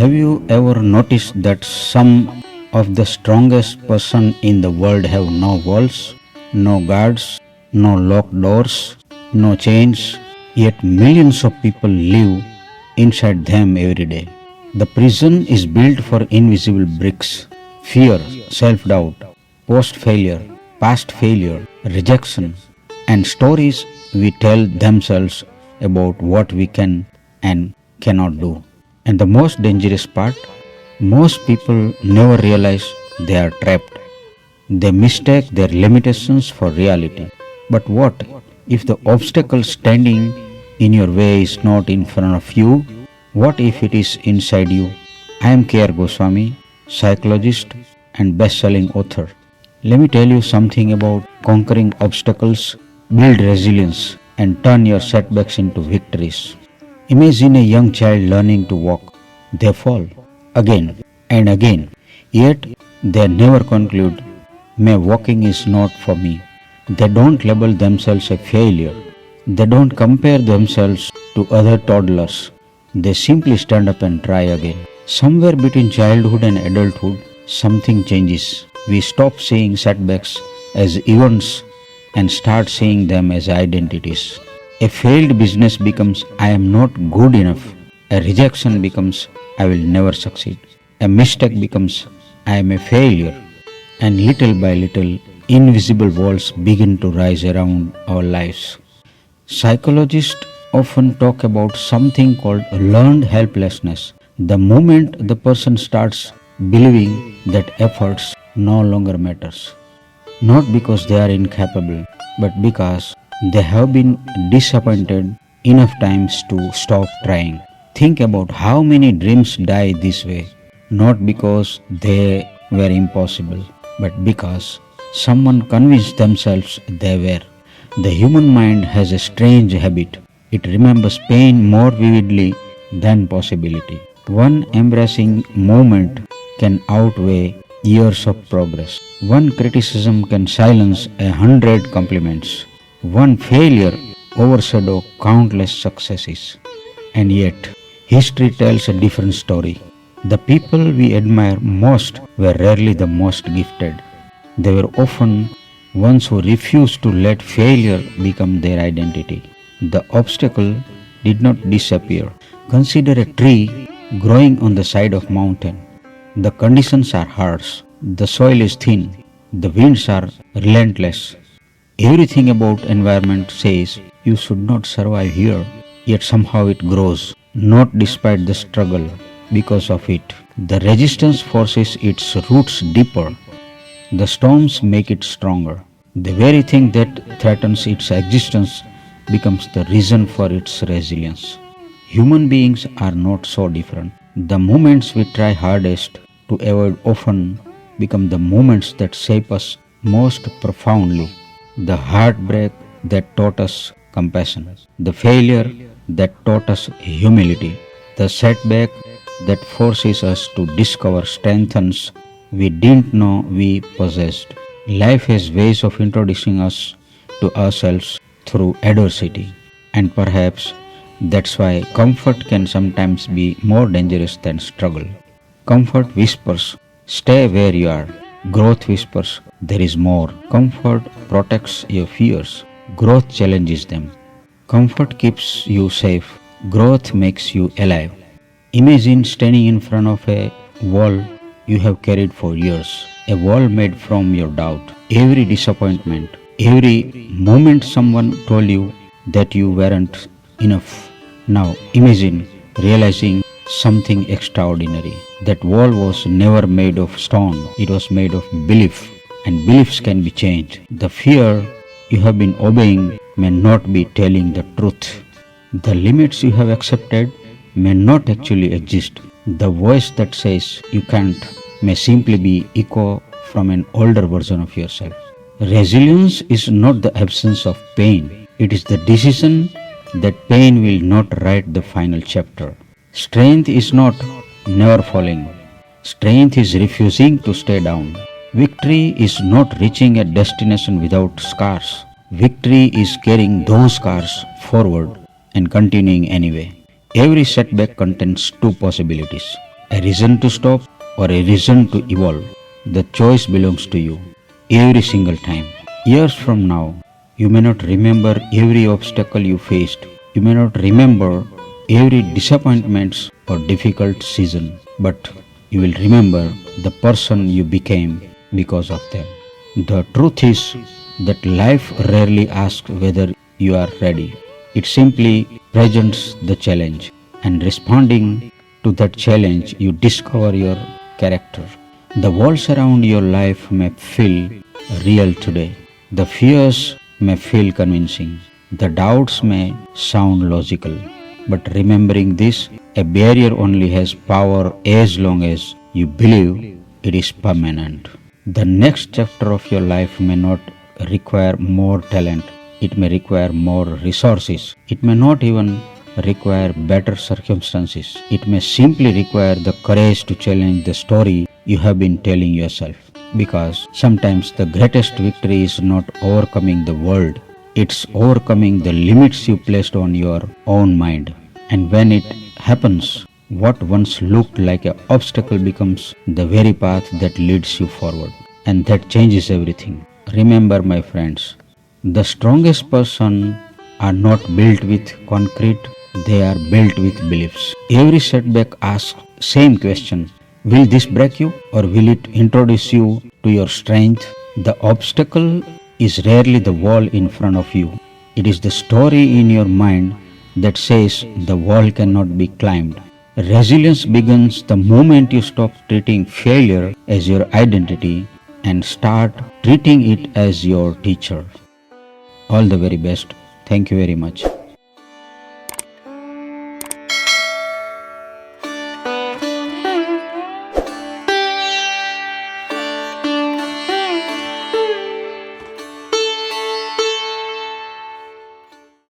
Have you ever noticed that some of the strongest person in the world have no walls, no guards, no locked doors, no chains, yet millions of people live inside them every day. The prison is built for invisible bricks: fear, self-doubt, post-failure, past failure, rejection, and stories we tell themselves about what we can and cannot do. And the most dangerous part, most people never realize they are trapped. They mistake their limitations for reality. But what if the obstacle standing in your way is not in front of you? What if it is inside you? I am K.R. Goswami, psychologist and best-selling author. Let me tell you something about conquering obstacles, build resilience, and turn your setbacks into victories. Imagine a young child learning to walk. They fall again and again, yet they never conclude, "My walking is not for me." They don't label themselves a failure. They don't compare themselves to other toddlers. They simply stand up and try again. Somewhere between childhood and adulthood, something changes. We stop seeing setbacks as events and start seeing them as identities. A failed business becomes "I am not good enough." A rejection becomes "I will never succeed." A mistake becomes "I am a failure." And little by little, invisible walls begin to rise around our lives. Psychologists often talk about something called learned helplessness. The moment the person starts believing that efforts no longer matters. Not because they are incapable, but because they have been disappointed enough times to stop trying. Think about how many dreams die this way, not because they were impossible, but because someone convinced themselves they were. The human mind has a strange habit. It remembers pain more vividly than possibility. One embarrassing moment can outweigh years of progress. One criticism can silence 100 compliments. One failure overshadow countless successes. And yet, history tells a different story. The people we admire most were rarely the most gifted. They were often ones who refused to let failure become their identity. The obstacle did not disappear. Consider a tree growing on the side of mountain. The conditions are harsh. The soil is thin. The winds are relentless. Everything about environment says you should not survive here. Yet somehow it grows, not despite the struggle, because of it. The resistance forces its roots deeper. The storms make it stronger. The very thing that threatens its existence becomes the reason for its resilience. Human beings are not so different. The moments we try hardest to avoid often become the moments that shape us most profoundly. The heartbreak that taught us compassion, the failure that taught us humility, the setback that forces us to discover strengths we didn't know we possessed. Life has ways of introducing us to ourselves through adversity, and perhaps that's why comfort can sometimes be more dangerous than struggle. Comfort whispers, "Stay where you are." Growth whispers, "There is more." Comfort protects your fears. Growth challenges them. Comfort keeps you safe. Growth makes you alive. Imagine standing in front of a wall you have carried for years, a wall made from your doubt, every disappointment, every moment someone told you that you weren't enough. Now imagine realizing something extraordinary. That wall was never made of stone, it was made of belief, and beliefs can be changed. The fear you have been obeying may not be telling the truth. The limits you have accepted may not actually exist. The voice that says you can't may simply be echo from an older version of yourself. Resilience is not the absence of pain. It is the decision that pain will not write the final chapter. Strength is not never falling. Strength is refusing to stay down. Victory is not reaching a destination without scars. Victory is carrying those scars forward and continuing anyway. Every setback contains two possibilities. a reason to stop, or a reason to evolve. The choice belongs to you every single time. Years from now, you may not remember every obstacle you faced. You may not remember every disappointment or difficult season, but you will remember the person you became because of them. The truth is that life rarely asks whether you are ready. It simply presents the challenge, and responding to that challenge, you discover your character. The walls around your life may feel real today. The fears may feel convincing. The doubts may sound logical. But remembering this, a barrier only has power as long as you believe it is permanent. The next chapter of your life may not require more talent. It may require more resources. It may not even require better circumstances. It may simply require the courage to challenge the story you have been telling yourself. Because sometimes the greatest victory is not overcoming the world, it's overcoming the limits you placed on your own mind. And when it happens, what once looked like an obstacle becomes the very path that leads you forward. And that changes everything. Remember, my friends, the strongest person are not built with concrete, they are built with beliefs. Every setback asks same question. Will this break you, or will it introduce you to your strength? The obstacle is rarely the wall in front of you. It is the story in your mind that says the wall cannot be climbed. Resilience begins the moment you stop treating failure as your identity and start treating it as your teacher. All the very best. Thank you very much.